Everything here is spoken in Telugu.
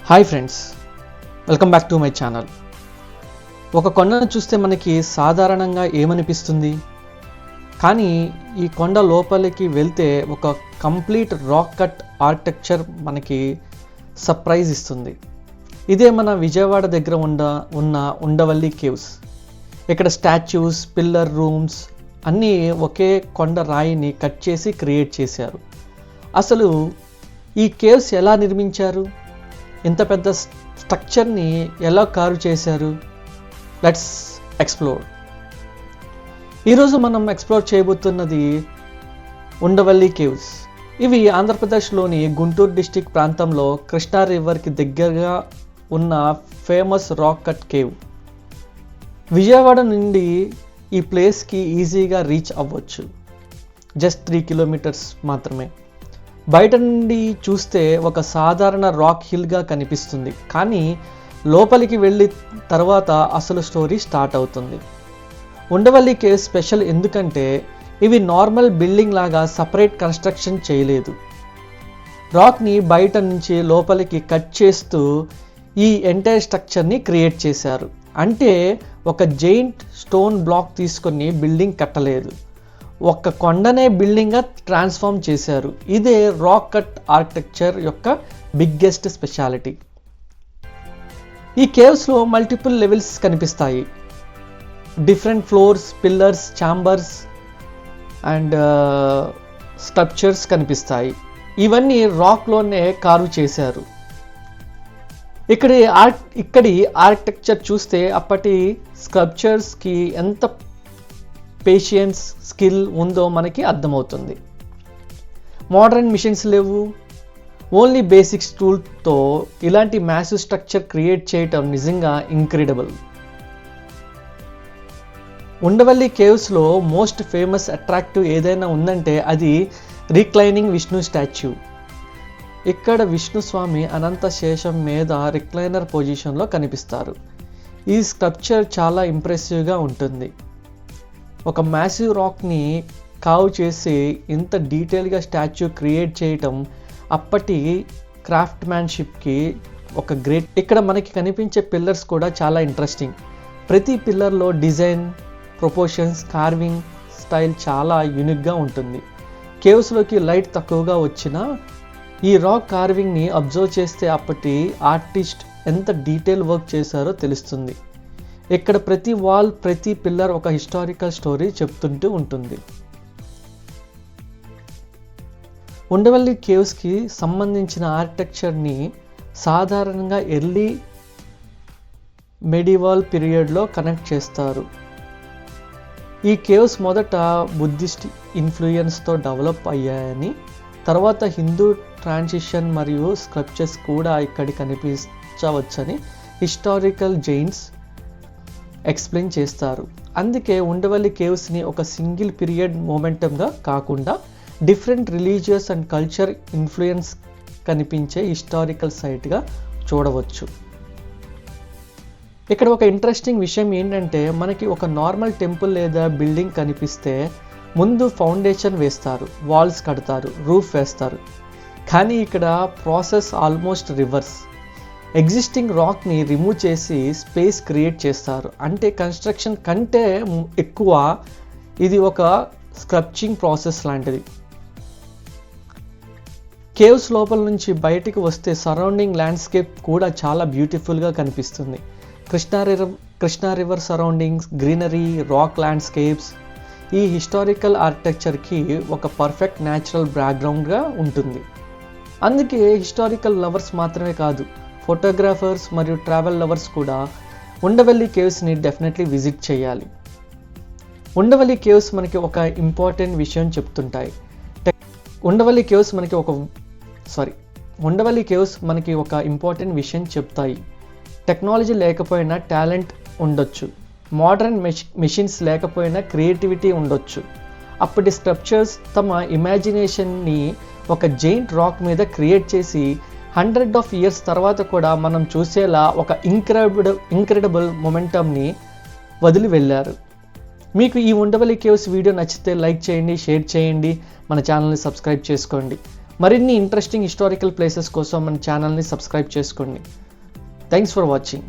Hi friends, welcome back to my channel. ఒక కొండను చూస్తే మనకి సాధారణంగా ఏమనిపిస్తుంది, కానీ ఈ కొండ లోపలికి వెళ్తే ఒక కంప్లీట్ రాక్ కట్ ఆర్కిటెక్చర్ మనకి సర్ప్రైజ్ ఇస్తుంది. ఇదే మన విజయవాడ దగ్గర ఉన్న ఉండవల్లి కేవ్స్. ఇక్కడ స్టాచ్యూస్, పిల్లర్ రూమ్స్ అన్నీ ఒకే కొండ రాయిని కట్ చేసి క్రియేట్ చేశారు. అసలు ఈ కేవ్స్ ఎలా నిర్మించారు, ఇంత పెద్ద స్ట్రక్చర్ని ఎలా కారు చేశారు? Let's explore. ఈరోజు మనం ఎక్స్ప్లోర్ చేయబోతున్నది ఉండవల్లి కేవ్స్. ఇవి ఆంధ్రప్రదేశ్లోని గుంటూరు డిస్టిక్ ప్రాంతంలో కృష్ణా రివర్కి దగ్గరగా ఉన్న famous rock cut cave. Vijayawada నుండి ఈ ప్లేస్కి ఈజీగా రీచ్ అవ్వచ్చు, జస్ట్ 3 కిలోమీటర్స్ మాత్రమే. బయట నుండి చూస్తే ఒక సాధారణ రాక్ హిల్గా కనిపిస్తుంది, కానీ లోపలికి వెళ్ళి తర్వాత అసలు స్టోరీ స్టార్ట్ అవుతుంది. ఉండవల్లి కేవ్ స్పెషల్ ఎందుకంటే ఇవి నార్మల్ బిల్డింగ్ లాగా సపరేట్ కన్స్ట్రక్షన్ చేయలేదు. రాక్ని బయట నుంచి లోపలికి కట్ చేస్తూ ఈ ఎంటైర్ స్ట్రక్చర్ని క్రియేట్ చేశారు. అంటే ఒక జైంట్ స్టోన్ బ్లాక్ తీసుకొని బిల్డింగ్ కట్టలేదు, ఒక్క కొండనే బిల్డింగ్గా ట్రాన్స్ఫార్మ్ చేశారు. ఇదే రాక్ కట్ ఆర్కిటెక్చర్ యొక్క బిగ్గెస్ట్ స్పెషాలిటీ. ఈ కేవ్స్లో మల్టిపుల్ లెవెల్స్ కనిపిస్తాయి. Different floors, pillars, chambers and structures కనిపిస్తాయి. ఇవన్నీ రాక్లోనే కార్వ్ చేశారు. ఇక్కడి ఆర్కిటెక్చర్ చూస్తే అప్పటి స్కల్ప్చర్స్కి ఎంత పేషియన్స్, స్కిల్ ఉందో మనకి అర్థమవుతుంది. మోడర్న్ మిషన్స్ లేవు, ఓన్లీ బేసిక్స్ టూల్తో ఇలాంటి మ్యాసివ్ స్ట్రక్చర్ క్రియేట్ చేయటం నిజంగా ఇంక్రెడిబుల్. ఉండవల్లి కేవ్స్లో మోస్ట్ ఫేమస్ అట్రాక్టివ్ ఏదైనా ఉందంటే అది రిక్లైనింగ్ విష్ణు స్టాచ్యూ. ఇక్కడ విష్ణు స్వామి అనంత శేషం మీద రిక్లైనర్ పొజిషన్లో కనిపిస్తారు. ఈ స్కల్ప్చర్ చాలా ఇంప్రెసివ్గా ఉంటుంది. ఒక మ్యాసివ్ రాక్ని కావ్ చేసి ఇంత డీటెయిల్గా స్టాచ్యూ క్రియేట్ చేయటం అప్పటి క్రాఫ్ట్ మ్యాన్షిప్కి ఒక గ్రేట్. ఇక్కడ మనకి కనిపించే పిల్లర్స్ కూడా చాలా ఇంట్రెస్టింగ్. ప్రతి పిల్లర్లో డిజైన్, ప్రొపోర్షన్స్, కార్వింగ్ స్టైల్ చాలా యూనిక్గా ఉంటుంది. కేవ్స్లోకి లైట్ తక్కువగా వచ్చినా ఈ రాక్ కార్వింగ్ని అబ్జర్వ్ చేస్తే అప్పటి ఆర్టిస్ట్ ఎంత డీటెయిల్ వర్క్ చేశారో తెలుస్తుంది. ఇక్కడ ప్రతి వాల్, ప్రతి పిల్లర్ ఒక హిస్టారికల్ స్టోరీ చెప్తుంటూ ఉంటుంది. ఉండవల్లి కేవ్స్కి సంబంధించిన ఆర్కిటెక్చర్ని సాధారణంగా ఎర్లీ మెడివల్ పీరియడ్లో కనెక్ట్ చేస్తారు. ఈ కేవ్స్ మొదట బుద్ధిస్ట్ ఇన్ఫ్లుయెన్స్తో డెవలప్ అయ్యాయని, తర్వాత హిందూ ట్రాన్సిషన్ మరియు స్కల్ప్చర్స్ కూడా ఇక్కడ కనిపించవచ్చని హిస్టారికల్ జైన్స్ ఎక్స్ప్లెయిన్ చేస్తారు. అందుకే ఉండవల్లి కేవ్స్ని ఒక సింగిల్ పీరియడ్ మొమెంటంగా కాకుండా different religious and culture influence కనిపించే హిస్టారికల్ సైట్గా చూడవచ్చు. ఇక్కడ ఒక ఇంట్రెస్టింగ్ విషయం ఏంటంటే మనకి ఒక నార్మల్ టెంపుల్ లేదా బిల్డింగ్ కనిపిస్తే ముందు ఫౌండేషన్ వేస్తారు, వాల్స్ కడతారు, రూఫ్ వేస్తారు. కానీ ఇక్కడ ప్రాసెస్ ఆల్మోస్ట్ రివర్స్. ఎగ్జిస్టింగ్ రాక్ని రిమూవ్ చేసి స్పేస్ క్రియేట్ చేస్తారు. అంటే కన్స్ట్రక్షన్ కంటే ఎక్కువ ఇది ఒక స్కల్ప్చింగ్ ప్రాసెస్ లాంటిది. కేవ్స్ లోపల నుంచి బయటికి వస్తే సరౌండింగ్ ల్యాండ్స్కేప్ కూడా చాలా బ్యూటిఫుల్గా కనిపిస్తుంది. Krishna river surroundings, greenery, rock landscapes ఈ హిస్టారికల్ ఆర్కిటెక్చర్కి ఒక పర్ఫెక్ట్ న్యాచురల్ బ్యాక్గ్రౌండ్గా ఉంటుంది. అందుకే హిస్టారికల్ లవర్స్ మాత్రమే కాదు, ఫోటోగ్రాఫర్స్ మరియు ట్రావెల్ లవర్స్ కూడా ఉండవల్లి కేవ్స్ని డెఫినెట్లీ విజిట్ చేయాలి. ఉండవల్లి కేవ్స్ మనకి ఒక ఇంపార్టెంట్ విషయం చెప్తుంటాయి. ఉండవల్లి కేవ్స్ మనకి ఒక ఇంపార్టెంట్ విషయం చెప్తాయి. టెక్నాలజీ లేకపోయినా టాలెంట్ ఉండొచ్చు, మోడర్న్ మెషిన్స్ లేకపోయినా క్రియేటివిటీ ఉండొచ్చు. అప్పటి స్కల్ప్చర్స్ తమ ఇమాజినేషన్ని ఒక జైంట్ రాక్ మీద క్రియేట్ చేసి 100 years తర్వాత కూడా మనం చూసేలా ఒక ఇంక్రెడిబుల్ మొమెంటమ్ని వదిలి వెళ్ళారు. మీకు ఈ ఉండవల్లి కేవ్స్ వీడియో నచ్చితే లైక్ చేయండి, షేర్ చేయండి, మన ఛానల్ని సబ్స్క్రైబ్ చేసుకోండి. మరిన్ని ఇంట్రెస్టింగ్ హిస్టారికల్ ప్లేసెస్ కోసం మన ఛానల్ని సబ్స్క్రైబ్ చేసుకోండి. Thanks for watching.